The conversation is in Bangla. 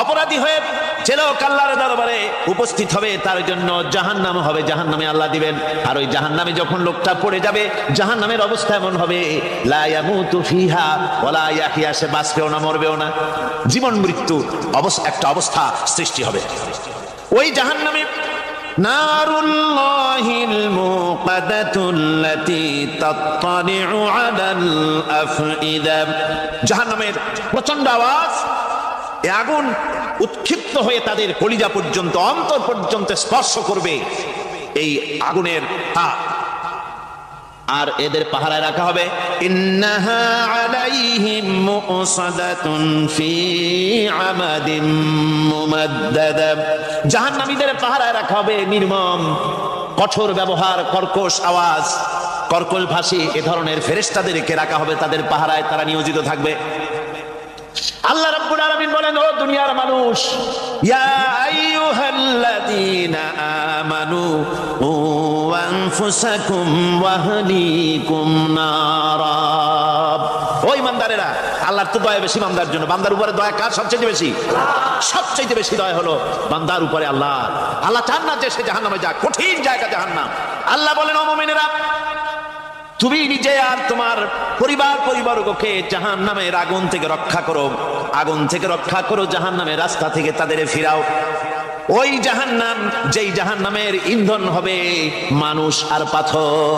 অপরাধী হয়ে ছেলেও আল্লাহর দরবারে উপস্থিত হবে, তার জন্য জাহান্নাম হবে, জাহান্নামে আল্লাহ দিবেন। আর ওই জাহান্নামে যখন লোকটা পড়ে যাবে, জাহান্নামের অবস্থা এমন হবে, লা ইয়ামুতু ফিহা ওয়ালা ইয়াহইয়া, সে বাঁচবেও না মরবেও না, জীবন মৃত্যু একটা অবস্থা সৃষ্টি হবে। ওই জাহান্নামে নারুল্লাহিল মুকাদাতুল্লাতী তাত্তালিউ আলাল আফইদা, জাহান্নামের প্রচন্ড আওয়াজ, এই আগুন উৎক্ষিপ্ত হয়ে তাদের কলিজা পর্যন্ত, অন্তর পর্যন্ত স্পর্শ করবে এই আগুনের তাপ। আর এদের পাহারায় রাখা হবে, ইন্নাহা আলাইহিম মুসাদাতুন ফি আমাদিম মুমাদ্দাদা, জাহান্নামীদের পাহারায় রাখা হবে নির্মম, কঠোর ব্যবহার, কর্কশ আওয়াজ, কর্কশ ভাষী এ ধরনের ফেরেশতাদেরকে রাখা হবে তাদের পাহারায়, তারা নিয়োজিত থাকবে। আল্লাহ রাব্বুল আলামিন বলেন, ও দুনিয়ার মানুষ, ইয়া আইয়ুহাল্লাযীনা আমানু ও আনফুসাকুম ওয়া আহলিকুম নারা, ও ঈমানদারেরা, আল্লাহর তো দয়া বেশি বান্দার জন্য। বান্দার উপরে দয়া কার সবচেয়ে বেশি? সবচেয়ে বেশি দয়া হলো বান্দার উপরে আল্লাহ। আল্লাহ চান না যে সে জাহান্নামে যাক, কঠিন জায়গা জাহান্নাম। আল্লাহ বলেন, ও মুমিনেরা, তুমি নিজে আর তোমার পরিবারকে জাহান্নামের আগুন থেকে রক্ষা করো, আগুন থেকে রক্ষা করো, জাহান্নামের রাস্তা থেকে তাদের ফিরাও। ওই জাহান্নাম, যেই জাহান্নামের ইন্ধন হবে মানুষ আর পাথর।